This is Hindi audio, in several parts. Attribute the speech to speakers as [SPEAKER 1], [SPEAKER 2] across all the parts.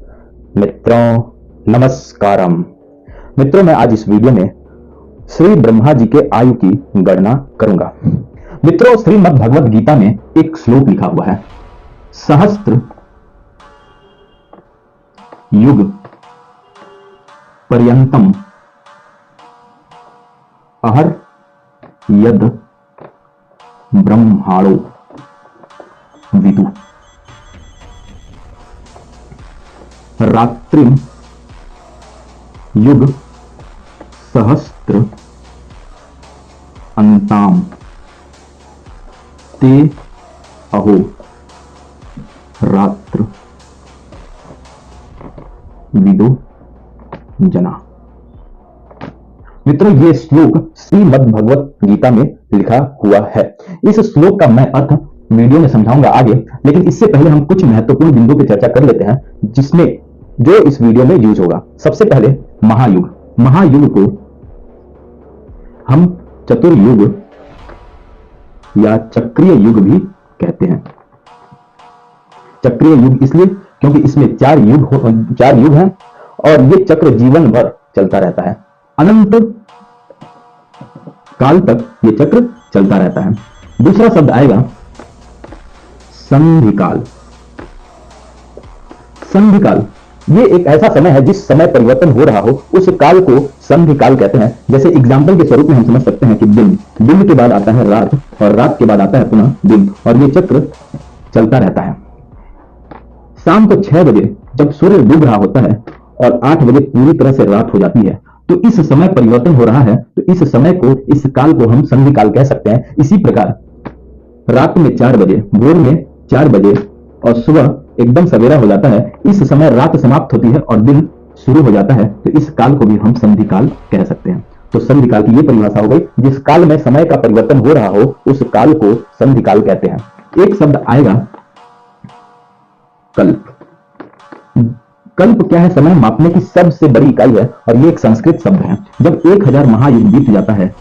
[SPEAKER 1] मित्रों नमस्कारम। मित्रों, मैं आज इस वीडियो में श्री ब्रह्मा जी के आयु की गणना करूंगा। मित्रों, श्रीमद् भगवद गीता में एक श्लोक लिखा हुआ है, सहस्त्र युग पर्यंतम अहर यद ब्रह्माणो विदु रात्रिम युग सहस्त्र अंताम ते अहो रात्र विदु जना। मित्रों, ये श्लोक श्रीमद् भगवत गीता में लिखा हुआ है। इस श्लोक का मैं अर्थ वीडियो में समझाऊंगा आगे, लेकिन इससे पहले हम कुछ महत्वपूर्ण बिंदु की चर्चा कर लेते हैं जिसमें जो इस वीडियो में यूज होगा। सबसे पहले महायुग। महायुग को हम चतुर्युग या चक्रीय युग भी कहते हैं। चक्रीय युग इसलिए क्योंकि इसमें चार युग हैं और ये चक्र जीवन भर चलता रहता है, अनंत काल तक ये चक्र चलता रहता है। दूसरा शब्द आएगा संधिकाल। संधिकाल ये एक ऐसा समय है जिस समय परिवर्तन हो रहा हो, उस काल को संधिकाल कहते हैं। जैसे एग्जाम्पल के स्वरूप में हम समझ सकते हैं कि दिन, दिन के बाद आता है रात और रात के बाद आता है पुनः दिन, और ये चक्र चलता रहता है। शाम को 6 बजे जब सूर्य डूब रहा होता है और 8 बजे पूरी तरह से रात हो जाती है, तो इस समय परिवर्तन हो रहा है, तो इस समय को, इस काल को हम संधिकाल कह सकते हैं। इसी प्रकार रात में 4 बजे, भोर में 4 बजे और सुबह एकदम सवेरा हो जाता है, इस समय रात समाप्त होती है और दिन शुरू हो जाता है, तो इस काल को भी हम संधिकाल कह सकते हैं। तो संधिकाल की ये परिभाषा हो गई, जिस काल में समय का परिवर्तन हो रहा हो उस काल को संधिकाल कहते हैं। एक शब्द आएगा कल्प। कल्प क्या है? समय मापने की सबसे बड़ी इकाई है और ये एक संस्कृत शब्द है। जब 1000 महायुग बीत जाता है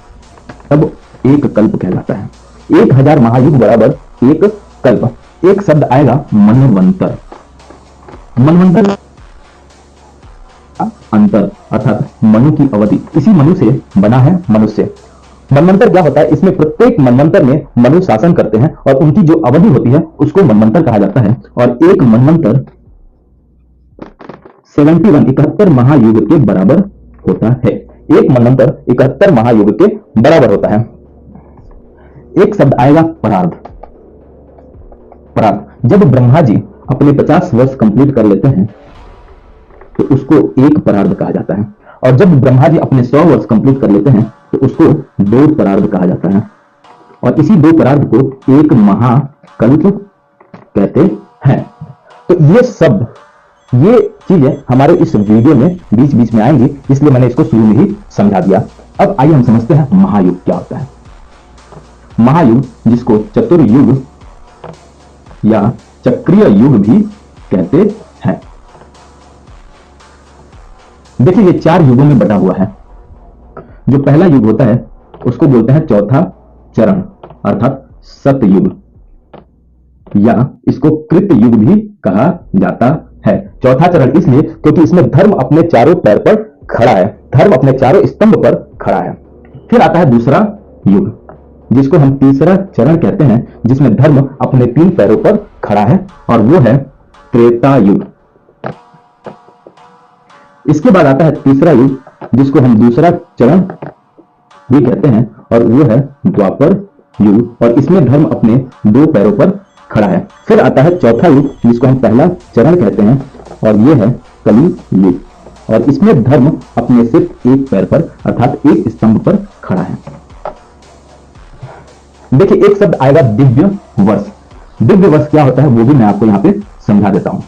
[SPEAKER 1] तब एक कल्प कहलाता है। 1000 महायुग बराबर एक कल्प। एक शब्द आएगा मनवंतर। मनवंतर अंतर अर्थात मनु की अवधि, इसी मनु से बना है मनुष्य। मनवंतर क्या होता है? इसमें प्रत्येक मनवंतर में मनु शासन करते हैं और उनकी जो अवधि होती है उसको मनवंतर कहा जाता है। और एक मनवंतर 71 महायुग के बराबर होता है। एक मनवंतर 71 महायुग के बराबर होता है। एक शब्द आएगा परार्ध। परार्ध, जब ब्रह्मा जी अपने 50 वर्ष कंप्लीट कर लेते हैं तो उसको एक परार्ध कहा जाता है, और जब ब्रह्मा जी अपने 100 वर्ष कंप्लीट कर लेते हैं तो उसको 2 परार्ध कहा जाता है, और इसी 2 परार्ध को एक महाकल्प कहते हैं। तो ये सब, ये चीजें हमारे इस वीडियो में बीच बीच में आएंगी, इसलिए मैंने इसको शुरू में ही समझा दिया। अब आइए हम समझते हैं महायुग क्या होता है। महायुग, जिसको चतुर्युग या चक्रीय युग भी कहते हैं। देखिए, ये 4 युगों में बटा हुआ है। जो पहला युग होता है उसको बोलते हैं चौथा चरण अर्थात सतयुग, या इसको कृत युग भी कहा जाता है। चौथा चरण इसलिए क्योंकि इसमें धर्म अपने चारों पैर पर खड़ा है, धर्म अपने चारों स्तंभ पर खड़ा है। फिर आता है दूसरा युग, जिसको हम तीसरा चरण कहते हैं, जिसमें धर्म अपने 3 पैरों पर खड़ा है, और वो है त्रेता युग। इसके बाद आता है तीसरा युग, जिसको हम दूसरा चरण भी कहते हैं, और वो है द्वापर युग, और इसमें धर्म अपने 2 पैरों पर खड़ा है। फिर आता है चौथा युग, जिसको हम पहला चरण कहते हैं, और ये है कली युग, और इसमें धर्म अपने सिर्फ 1 पैर पर अर्थात एक स्तंभ पर खड़ा है। देखिए, एक शब्द आएगा दिव्य वर्ष। दिव्य वर्ष क्या होता है वो भी मैं आपको यहां पे समझा देता हूं।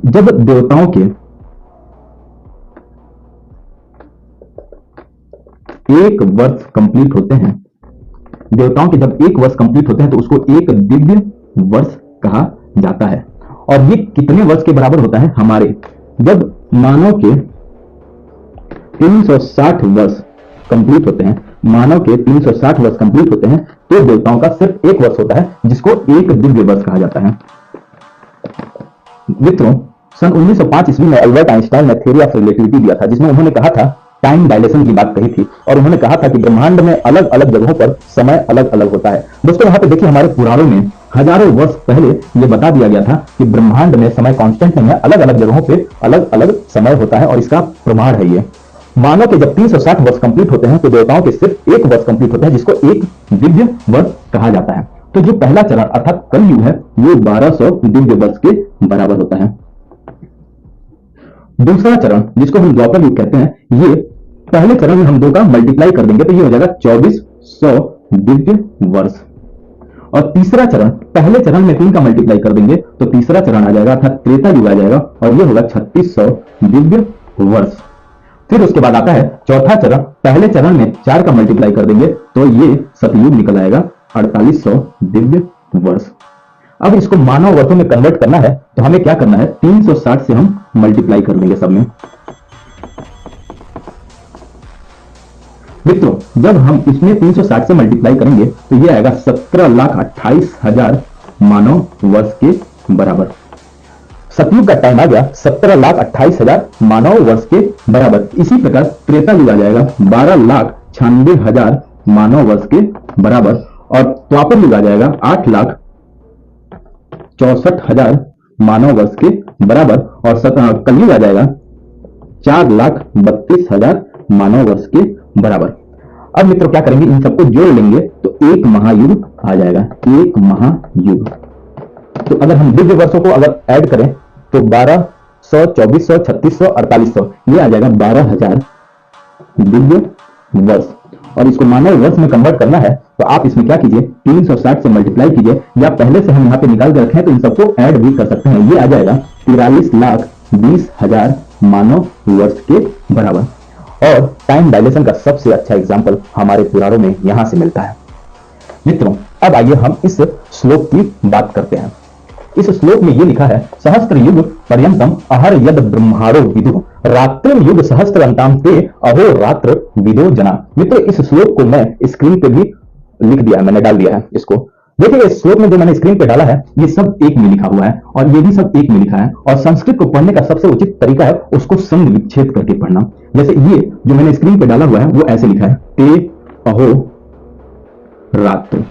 [SPEAKER 1] जब देवताओं के 1 वर्ष कंप्लीट होते हैं, देवताओं के जब 1 वर्ष कंप्लीट होते हैं तो उसको एक दिव्य वर्ष कहा जाता है। और ये कितने वर्ष के बराबर होता है? हमारे जब मानव के 360 वर्ष कंप्लीट होते हैं, मानव के 360 वर्ष कंप्लीट होते हैं, तो देवताओं का सिर्फ 1 वर्ष होता है, जिसको एक दिव्य वर्ष कहा जाता है। मित्रों, सन 1905 ईस्वी में अल्बर्ट आइंस्टाइन ने थ्योरी ऑफ रिलेटिविटी दिया था, जिसमें उन्होंने कहा था, टाइम डायलेशन की बात कही थी, और उन्होंने कहा था कि ब्रह्मांड में अलग अलग जगहों पर समय अलग अलग होता है। दोस्तों, यहाँ पे देखिए, हमारे पुराणों में हजारों वर्ष पहले ये बता दिया गया था कि ब्रह्मांड में समय कांस्टेंट नहीं है, अलग अलग जगहों पे अलग अलग समय होता है, और इसका प्रमाण है ये। मानो कि जब 360 वर्ष कंप्लीट होते हैं तो देवताओं के सिर्फ एक वर्ष कंप्लीट होता है, जिसको एक दिव्य वर्ष कहा जाता है। तो जो पहला चरण अर्थात कलयुग है, वो 1200 दिव्य वर्ष के बराबर होता है। दूसरा चरण, जिसको हम द्वापर युग कहते हैं, ये पहले चरण में हम दो का मल्टीप्लाई कर देंगे तो ये हो जाएगा 2400 दिव्य वर्ष। और तीसरा चरण, पहले चरण में 3 का मल्टीप्लाई कर देंगे तो तीसरा चरण आ जाएगा अर्थात त्रेता युग आ जाएगा, और ये होगा 3600 दिव्य वर्ष। फिर उसके बाद आता है चौथा चरण, पहले चरण में 4 का मल्टीप्लाई कर देंगे तो ये सतयुग निकल आएगा, 4800 दिव्य वर्ष। अब इसको मानव वर्षों में कन्वर्ट करना है तो हमें क्या करना है, 360 से हम मल्टीप्लाई कर देंगे सब में। मित्रों, जब हम इसमें 360 से मल्टीप्लाई करेंगे तो ये आएगा 17,28,000 मानव वर्ष के बराबर। सतयुग का टाइम आ गया 17,28,000 मानव वर्ष के बराबर। इसी प्रकार त्रेता युग आ जाएगा 12,96,000 मानव वर्ष के बराबर, और द्वापर युग आ जाएगा 8,64,000 मानव वर्ष के बराबर, और कलयुग आ जाएगा 4,32,000 मानव वर्ष के बराबर। अब मित्रों क्या करेंगे, इन सबको जोड़ लेंगे तो एक महायुग आ जाएगा, एक महायुग। तो अगर हम दिव्य वर्षों को अगर ऐड करें तो 1200, 2400, 3600, 4800, ये आ जाएगा 12,000 दिव्य वर्ष। और इसको मानव वर्ष में कन्वर्ट करना है तो आप इसमें क्या कीजिए, 360 से मल्टीप्लाई कीजिए, या पहले से हम यहाँ पे निकाल के रखें तो इन सबको ऐड भी कर सकते हैं। ये आ जाएगा 43,20,000 मानव वर्ष के बराबर। और टाइम डायलेशन का सबसे अच्छा एग्जाम्पल हमारे पुराणों में यहां से मिलता है। मित्रों, अब आइए हम इस श्लोक की बात करते हैं। इस श्लोक में ये लिखा है, सहस्त्र युग पर्यंतम अहर यद ब्रह्माणो विदु रात्रिम युग सहस्त्र अंताम ते अहो रात्र विदो जना। मित्रों, इस श्लोक को मैं स्क्रीन पे भी लिख दिया है, मैंने डाल दिया है इसको। देखिए, इस श्लोक में जो मैंने स्क्रीन पे डाला है ये सब एक में लिखा हुआ है, और ये भी सब एक में लिखा है। और संस्कृत को पढ़ने का सबसे उचित तरीका है उसको संधि विच्छेद करके पढ़ना। जैसे ये जो मैंने स्क्रीन पे डाला हुआ है वो ऐसे लिखा है, ते अहो रात्र।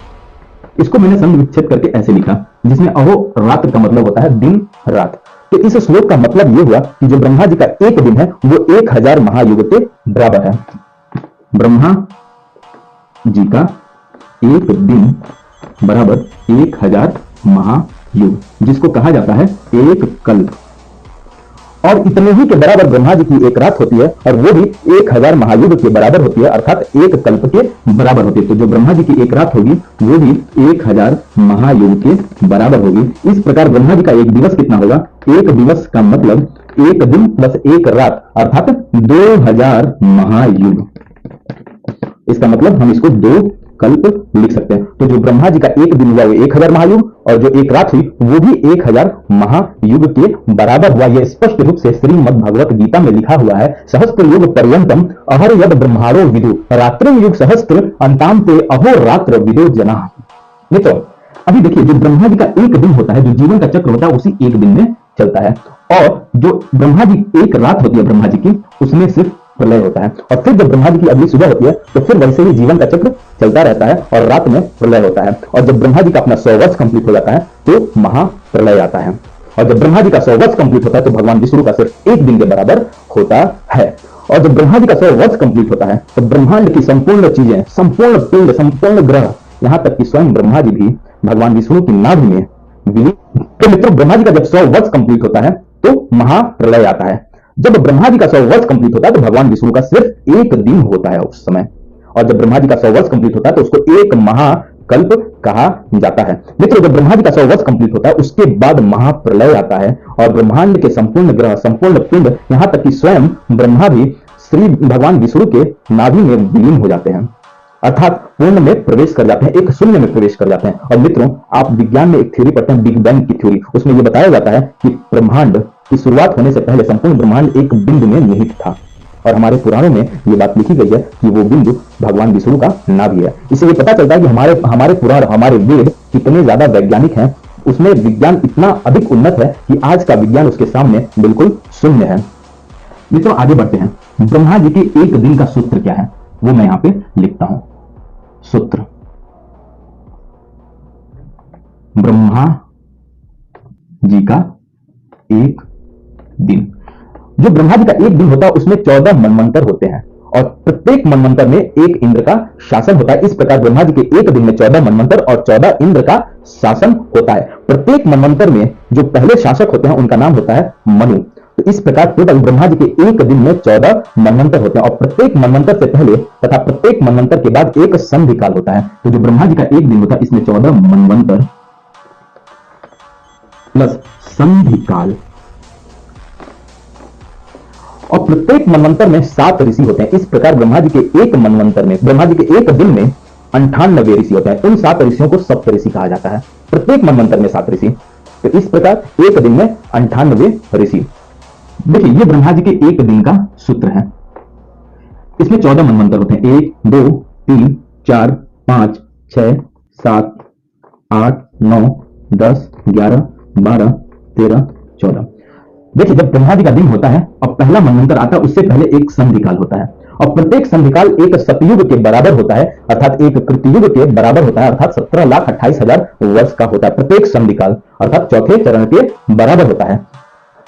[SPEAKER 1] इसको मैंने संधि विच्छेद करके ऐसे लिखा, जिसमें अहो रात्र का मतलब होता है दिन रात। तो इस श्लोक का मतलब ये हुआ कि जो ब्रह्मा जी का एक दिन है वो 1000 महायुग के बराबर है। ब्रह्मा जी का एक दिन बराबर 1000 महायुग, जिसको कहा जाता है एक कल्प। और इतने ही के बराबर ब्रह्मा जी की एक रात होती है, और वो भी 1000 महायुग के बराबर होती है, अर्थात एक कल्प के बराबर होती है। तो जो ब्रह्मा जी की एक रात होगी वो भी 1000 महायुग के बराबर होगी। इस प्रकार ब्रह्मा जी का एक दिवस कितना होगा, एक दिवस का मतलब एक दिन प्लस एक रात, अर्थात 2000 महायुग। इसका मतलब हम इसको 2 कल्प लिख सकते हैं। तो जो ब्रह्मा जी का एक दिन हुआ वो 1000 महायुग, और जो एक रात हुई वो भी 1000 महायुग के बराबर हुआ। यह स्पष्ट रूप से श्रीमद् भगवत गीता में लिखा हुआ है, सहस्त्र युग पर्यंतम अहर यद ब्रह्माणो विदु रात्रिम युग सहस्त्र अंताम ते अहो रात्र विदो जना। मित्रों, अभी देखिए, जो ब्रह्मा जी का एक दिन होता है, जो जीवन का चक्र होता है, उसी एक दिन में चलता है। और जो ब्रह्मा जी एक रात होती है ब्रह्मा जी की, उसमें सिर्फ प्रलय होता है। और फिर जब ब्रह्मा जी की अगली सुबह होती है तो फिर वैसे ही जीवन का चक्र चलता रहता है, और रात में प्रलय होता है। और जब ब्रह्मा जी का अपना 100 वर्ष कंप्लीट हो जाता है तो महाप्रलय आता है। और जब ब्रह्मा जी का 100 वर्ष कंप्लीट होता है तो भगवान विष्णु का सिर्फ एक दिन के बराबर होता है। और जब ब्रह्मा जी का 100 वर्ष कंप्लीट होता है तो ब्रह्मांड की संपूर्ण चीजें, संपूर्ण पिंड, संपूर्ण ग्रह, यहाँ तक कि स्वयं ब्रह्मा जी भी भगवान विष्णु की नाभि में विलीन। तो मित्रों, ब्रह्मा जी का जब 100 वर्ष कंप्लीट होता है तो महाप्रलय आता है। जब ब्रह्मा जी का 100 वर्ष कंप्लीट होता है तो भगवान विष्णु का सिर्फ एक दिन होता है उस समय। और जब ब्रह्मा जी का 100 वर्ष कंप्लीट होता है तो उसको एक महाकल्प कहा जाता है। मित्रों, जब ब्रह्मा जी का 100 वर्ष कंप्लीट होता है उसके बाद महाप्रलय आता है, और ब्रह्मांड के संपूर्ण ग्रह, संपूर्ण पिंड, यहाँ तक कि स्वयं ब्रह्मा भी श्री भगवान विष्णु के नाभि में विलीन हो जाते हैं, अर्थात पूर्ण में प्रवेश कर जाते हैं, एक शून्य में प्रवेश कर जाते हैं। और मित्रों, आप विज्ञान में एक थ्योरी पढ़ते हैं, बिग बैंग की थ्योरी। उसमें यह बताया जाता है कि ब्रह्मांड की शुरुआत होने से पहले संपूर्ण ब्रह्मांड एक बिंदु में निहित था। और हमारे पुराणों में ये बात लिखी गई है कि वो बिंदु भगवान विष्णु का नाभि है। इससे ये पता चलता है कि हमारे पुराण, हमारे वेद कितने ज्यादा वैज्ञानिक हैं। उसमें विज्ञान इतना अधिक उन्नत है कि आज का विज्ञान उसके सामने बिल्कुल शून्य है। मित्रों आगे बढ़ते हैं। ब्रह्मा जी के एक दिन का सूत्र क्या है वो मैं यहां पे लिखता हूं। सूत्र ब्रह्मा जी का एक दिन। जो ब्रह्मा जी का एक दिन होता है उसमें 14 मनवंतर होते हैं और प्रत्येक मनवंतर में एक इंद्र का शासन होता है। इस प्रकार ब्रह्मा जी के एक दिन में 14 मनवंतर और 14 इंद्र का शासन होता है। प्रत्येक मनवंतर में जो पहले शासक होते हैं उनका नाम होता है मनु। तो इस प्रकार टोटल ब्रह्मा जी के एक दिन में 14 मनवंतर होते हैं और प्रत्येक मनवंतर से पहले तथा प्रत्येक मनवंतर के बाद एक संधि काल होता है। तो जो ब्रह्मा जी का एक दिन होता है इसमें 14 मनवंतर प्लस संधि काल और प्रत्येक मनवंतर में 7 ऋषि होते हैं। इस प्रकार ब्रह्मा जी के एक मनवंतर में, ब्रह्मा जी के एक दिन में 98 ऋषि होते हैं। उन 7 ऋषियों को सप्तऋषि कहा जाता है। प्रत्येक मनवंतर में 7 ऋषि। तो इस प्रकार एक दिन में 98 ऋषि। देखिए ये ब्रह्मा जी के एक दिन का सूत्र है। इसमें 14 मनवंतर होते हैं। 1 2 3 4 5 6 7 8 9 10 11 12 13 14। देखिए जब ब्रह्मा जी का दिन होता है और पहला मनवंतर आता है उससे पहले एक संधि काल होता है और प्रत्येक संधि काल एक सतयुग के बराबर होता है अर्थात एक कृतयुग के बराबर होता है अर्थात 17,28,000 वर्ष का होता है। प्रत्येक संधि काल अर्थात चौथे चरण के बराबर होता है।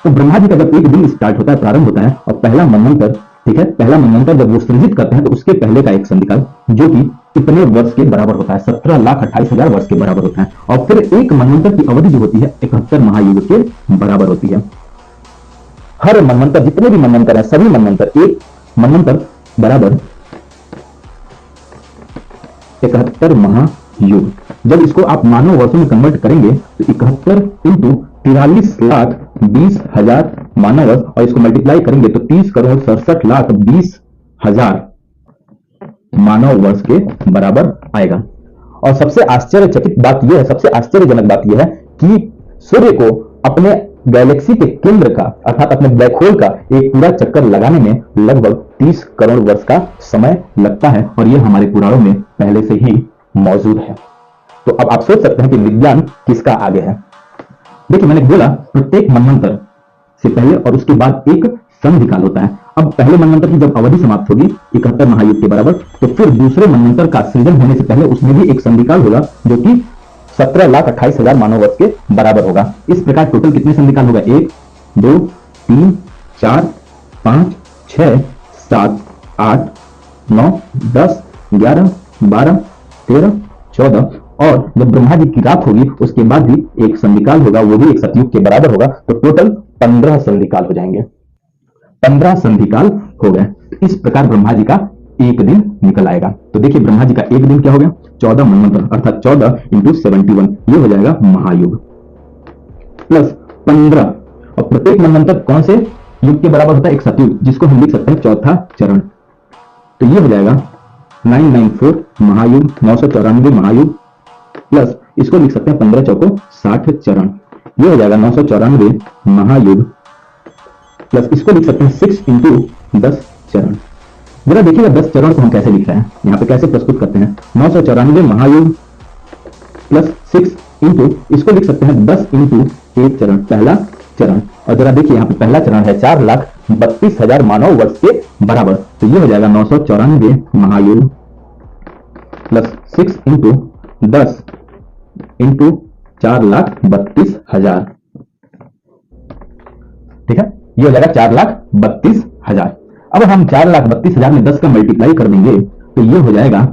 [SPEAKER 1] तो ब्रह्मा जी का जब एक दिन स्टार्ट होता है, प्रारंभ होता है और पहला मनवंतर, ठीक है, पहला मनवंतर जब वो सृजित करते हैं तो उसके पहले का एक संधिकाल जो कि इतने वर्ष के बराबर होता है, 17,28,000 वर्ष के बराबर होता है। और फिर एक मनवंतर की अवधि जो होती है 71 महायुग के बराबर होती है। हर मनवंतर, जितने भी मनवंतर है, सभी मनवंतर, एक मनवंतर बराबर 71 महायुग। जब इसको आप मानव वर्षों में कन्वर्ट करेंगे तो 71 इंटू 43,20,000 मानव वर्ष और इसको मल्टीप्लाई करेंगे तो 30,67,20,000 मानव वर्ष के बराबर आएगा। और सबसे आश्चर्यचकित बात यह है, सबसे आश्चर्यजनक बात यह है कि सूर्य को अपने गैलेक्सी के केंद्र का अर्थात अपने ब्लैक होल का एक पूरा चक्कर लगाने में लगभग 30 करोड़ वर्ष का समय लगता है और यह हमारे पुराणों में पहले से ही मौजूद है। तो अब आप सोच सकते हैं कि विज्ञान किसका आगे है। देखिए मैंने बोला प्रत्येक मनवंतर से पहले और उसके बाद एक संधि काल होता है। अब पहले मनवंतर की जब अवधि समाप्त होगी 71 महायुग के बराबर, तो फिर दूसरे मनवंतर का सृजन होने से पहले उसमें भी एक संधि काल होगा जो कि 17,28,000 मानव वर्ष के बराबर होगा। इस प्रकार टोटल कितने संधि काल होगा? 1 2 3 4 5 6 7 8 9 10 11 12 13 14 और जब ब्रह्मा जी की रात होगी उसके बाद भी एक संधिकाल होगा, वो भी एक सतयुग के बराबर होगा। तो टोटल 15 संधिकाल हो जाएंगे। 15 संधिकाल हो गए। इस प्रकार ब्रह्मा जी का एक दिन निकल आएगा। तो देखिए ब्रह्मा जी का एक दिन क्या हो गया? 14 मनवंतर अर्थात 14 इंटू 71 ये हो जाएगा महायुग प्लस 15 और प्रत्येक मनवंतर कौन से युग के बराबर होता है? एक सतयुग, जिसको हम लिख सकते हैं चौथा चरण। तो ये हो जाएगा 994 महायुग, 994 महायुग प्लस इसको लिख सकते हैं 15 चौको 60 चरण। ये हो जाएगा 994 महायुग प्लस इसको लिख सकते हैं 6 इंटू 10 चरण। जरा देखिएगा 10 चरण को हम कैसे लिख रहे हैं, यहाँ पे कैसे प्रस्तुत करते हैं। 994 महायुग प्लस 6 इंटू इसको लिख सकते हैं 10 इंटू 1 चरण, पहला चरण। और जरा देखिए यहाँ पे पहला चरण है 4,32,000 मानव वर्ष के बराबर। तो ये हो जाएगा 994 महायुग प्लस 6 इंटू 10 इंटू 4,32,000, ठीक है, ये हो जाएगा 4,32,000। अब हम 4,32,000 में 10 का मल्टीप्लाई कर देंगे तो ये हो जाएगा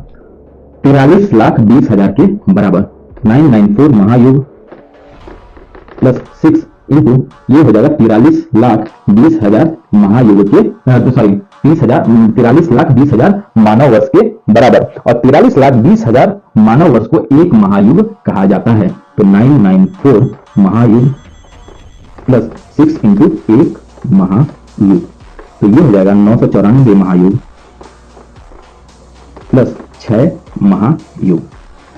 [SPEAKER 1] 43,20,000 के बराबर। 994 महायुग प्लस 6 इंटू ये हो जाएगा 43,20,000 महायुग के सॉरी 43,20,000 मानव वर्ष के बराबर। और 43,20,000 मानव वर्ष को एक महायुग कहा जाता है। तो 994 महायुग प्लस 6 इंटू एक महायुग, तो ये हो जाएगा 994 महायुग प्लस 6 महायुग,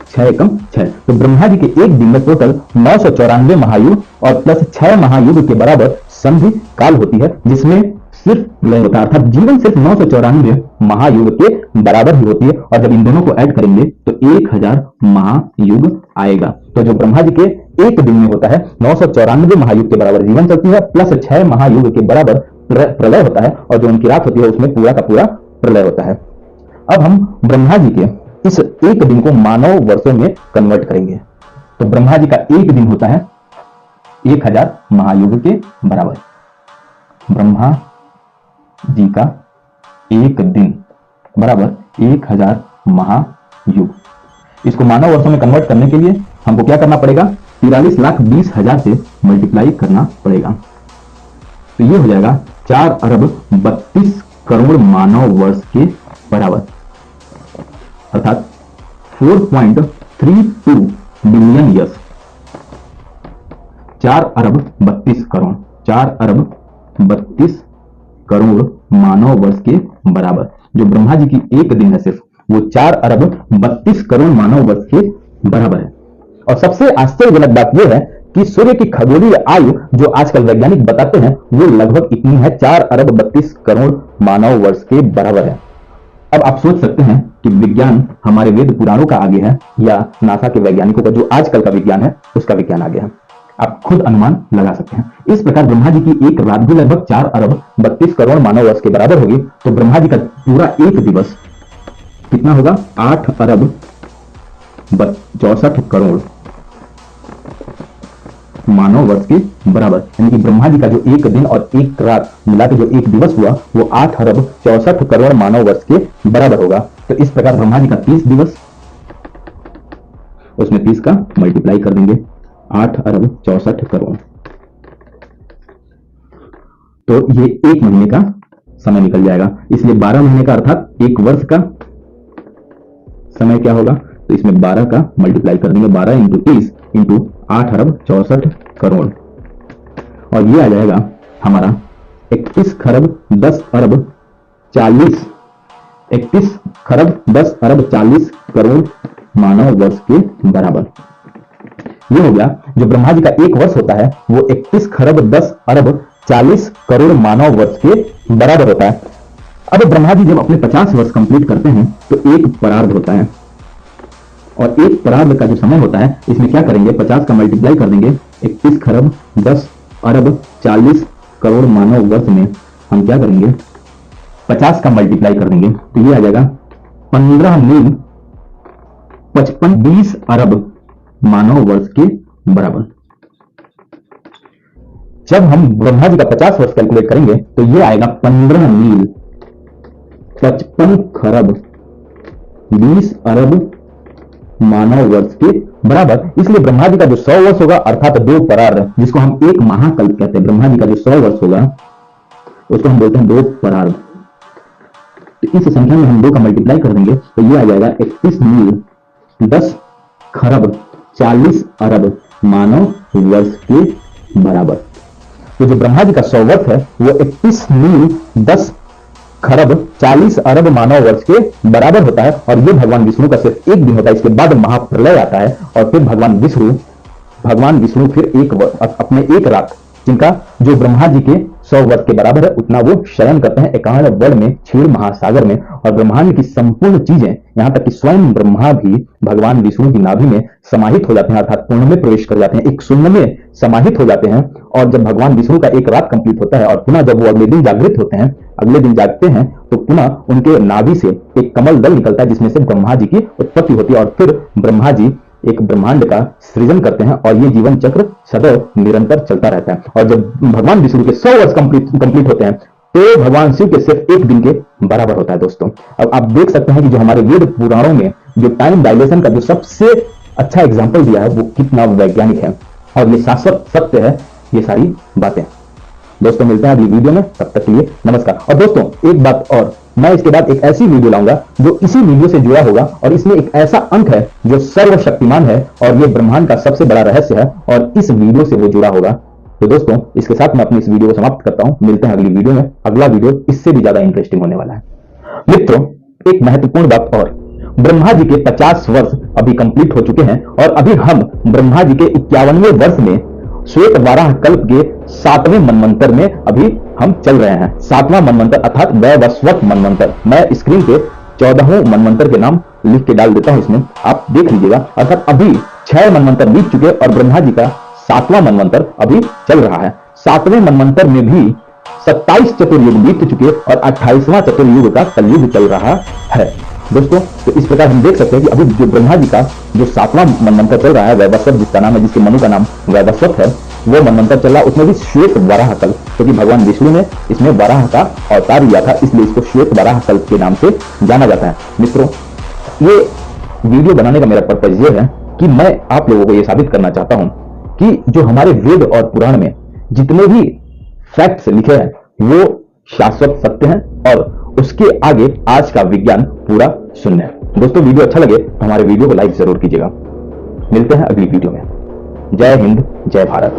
[SPEAKER 1] 6 एकम 6। तो ब्रह्मा जी के एक दिन में टोटल 994 महायुग और प्लस 6 महायुग के बराबर संधि काल होती है, जिसमें सिर्फ लय होता है अर्थात जीवन सिर्फ 994 महायुग के बराबर ही होती है, और जब इन दोनों को ऐड करेंगे तो 1000 महायुग आएगा। तो जो ब्रह्मा जी के एक दिन में होता है 994 महायुग के बराबर जीवन चलती है, प्लस 6 महायुग के बराबर प्रलय होता है, और जो उनकी रात होती है उसमें पूरा का पूरा प्रलय होता है। अब हम ब्रह्मा जी के इस एक दिन को मानव वर्षों में कन्वर्ट करेंगे। तो ब्रह्मा जी का एक दिन होता है 1000 महायुग के बराबर। ब्रह्मा जी का एक दिन बराबर 1000 महायुग। इसको मानव वर्षों में कन्वर्ट करने के लिए हमको क्या करना पड़ेगा? 43,20,000 से मल्टीप्लाई करना पड़ेगा। तो ये हो जाएगा 4 अरब 32 करोड़ मानव वर्ष के बराबर, अर्थात 4.32 बिलियन ईयर्स। 4 अरब 32 करोड़, 4 अरब 32 करोड़ मानव वर्ष के बराबर। जो ब्रह्मा जी की एक दिन है सिर्फ वो 4 अरब 32 करोड़ मानव वर्ष के बराबर है। और सबसे आश्चर्यजनक बात यह है कि सूर्य की खगोलीय आयु जो आजकल वैज्ञानिक बताते हैं वो लगभग इतनी है, 4 अरब 32 करोड़ मानव वर्ष के बराबर है। अब आप सोच सकते हैं कि विज्ञान हमारे वेद पुराणों का आगे है या नासा के वैज्ञानिकों का जो आजकल का विज्ञान है उसका विज्ञान आगे है। आप खुद अनुमान लगा सकते हैं। इस प्रकार ब्रह्मा जी की एक रात भी लगभग 4 अरब 32 करोड़ मानव वर्ष के बराबर होगी। तो ब्रह्मा जी का पूरा एक दिवस कितना होगा? 8 अरब 64 करोड़ मानव वर्ष के बराबर। यानी कि ब्रह्मा जी का जो एक दिन और एक रात मिला के जो एक दिवस हुआ वो 8 अरब 64 करोड़ मानव वर्ष के बराबर होगा। तो इस प्रकार ब्रह्मा जी का 30 दिवस, उसमें 30 का मल्टीप्लाई कर देंगे, 8 अरब 64 करोड़। तो ये एक महीने का समय निकल जाएगा। इसलिए 12 महीने का अर्थात एक वर्ष का समय क्या होगा? तो इसमें 12 का मल्टीप्लाई कर देंगे, 12 इंटू 30 इंटू 8 अरब 64 करोड़, और ये आ जाएगा हमारा 31 खरब 10 अरब 40 31 खरब 10 अरब 40 करोड़ मानव वर्ष के बराबर। ये हो गया जो ब्रह्मा जी का एक वर्ष होता है वो 31 खरब 10 अरब 40 करोड़ मानव वर्ष के बराबर होता है। अब ब्रह्मा जी जब अपने 50 वर्ष कंप्लीट करते हैं तो एक परार्ध होता है, और एक परार्ध का जो समय होता है इसमें क्या करेंगे? 50 का मल्टीप्लाई कर देंगे 31 खरब 10 अरब 40 करोड़ मानव वर्ष में हम क्या करेंगे? 50 का मल्टीप्लाई कर देंगे तो ये आ जाएगा 15 मील 55 अरब मानव वर्ष के बराबर। जब हम ब्रह्मा जी का 50 वर्ष कैलकुलेट करेंगे तो ये आएगा 15 मील 55 खरब 20 अरब मानव वर्ष के बराबर। इसलिए ब्रह्मा जी का जो 100 वर्ष होगा अर्थात 2 परार्ध, जिसको हम एक महाकल्प कहते हैं, ब्रह्मा जी का जो 100 वर्ष होगा उसको हम बोलते हैं 2 परार्ध। तो इस संख्या में हम 2 का मल्टीप्लाई कर देंगे तो ये आ जाएगा 31 मील 10 खरब 40 अरब मानव वर्ष के बराबर। तो जो ब्रह्मा जी का 100 वर्ष है वो 31 मील 10 खरब 40 अरब मानव वर्ष के बराबर होता है। और ये भगवान विष्णु का सिर्फ एक दिन होता है, इसके बाद महाप्रलय आता है और फिर भगवान विष्णु फिर अपने एक रात, जिनका जो ब्रह्मा जी के 100 वर्ष के बराबर है उतना वो शयन करते हैं एकांत वन में, क्षीर महासागर में। और ब्रह्मांड की संपूर्ण चीजें, यहां तक कि स्वयं ब्रह्मा भी भगवान विष्णु की नाभि में समाहित हो जाते हैं, अर्थात पूर्ण में प्रवेश कर जाते हैं, एक शून्य में समाहित हो जाते हैं। और जब भगवान विष्णु का एक रात कंप्लीट होता है और पुनः जब वो अगले दिन जागृत होते हैं, अगले दिन जागते हैं, तो पुनः उनके नाभि से एक कमल दल निकलता है जिसमें से ब्रह्मा जी की उत्पत्ति होती है। और फिर ब्रह्मा जी एक ब्रह्मांड का सृजन करते हैं और ये जीवन चक्र सदैव निरंतर चलता रहता है। और जब भगवान विष्णु के 100 वर्ष कंप्लीट होते हैं तो भगवान शिव के सिर्फ एक दिन के बराबर होता है। दोस्तों अब आप देख सकते हैं कि जो हमारे वेद पुराणों में जो टाइम डायलेशन का जो सबसे अच्छा एग्जाम्पल दिया है वो कितना वैज्ञानिक है और ये शाश्वत सत्य है ये सारी बातें। दोस्तों मिलते हैं अगली वीडियो में, तब तक के लिए नमस्कार। और दोस्तों एक बात और, मैं इसके बाद एक ऐसी वीडियो लाऊंगा जो इसी वीडियो से जुड़ा होगा और इसमें एक ऐसा अंक है जो सर्वशक्तिमान है और ये ब्रह्मांड का सबसे बड़ा रहस्य है और इस वीडियो से वो जुड़ा होगा। तो दोस्तों इसके साथ मैं अपनी इस वीडियो को समाप्त करता हूं। मिलते हैं अगली वीडियो में। अगला वीडियो इससे भी ज्यादा इंटरेस्टिंग होने वाला है। मित्रों एक महत्वपूर्ण बात और, ब्रह्मा जी के 50 वर्ष अभी कंप्लीट हो चुके हैं और अभी हम ब्रह्मा जी के 51वें वर्ष में श्वेत वाराह कल्प के 7वें मनवंतर में अभी हम चल रहे हैं। 7वां मनवंतर अर्थात वैवस्वत मनवंतर। मैं स्क्रीन पे 14वें मनवंतर के नाम लिख के डाल देता हूं, इसमें आप देख लीजिएगा। अर्थात अभी 6 मनवंतर बीत चुके और ब्रह्मा जी का 7वां मनवंतर अभी चल रहा है। 7वें मनवंतर में भी 27 चतुर्युग बीत चुके और 28वां चतुर्युग का कलयुग चल रहा है दोस्तों। तो इस प्रकार हम देख सकते हैं कि अभी जो ब्रह्मा जी का जो 7वां मनवंतर चल रहा है, वैवस्वत जिसका नाम है, जिसके मनु का नाम वैवस्वत है, वो मनवंतर चल रहा है। उसमें भी श्वेत वराह कल्प, क्योंकि भगवान विष्णु ने इसमें वराह का अवतार लिया था, इसलिए इसको श्वेत वराह कल्प के नाम से जाना जाता है। मित्रों, ये वीडियो बनाने का मेरा पर्पज ये है कि मैं आप लोगों को ये साबित करना चाहता हूं कि जो हमारे वेद और पुराण में जितने भी फैक्ट्स लिखे हैं वो शाश्वत सत्य हैं और उसके आगे आज का विज्ञान पूरा शून्य है। दोस्तों, वीडियो अच्छा लगे तो हमारे वीडियो को लाइक जरूर कीजिएगा। मिलते हैं अगली वीडियो में। जय हिंद, जय भारत।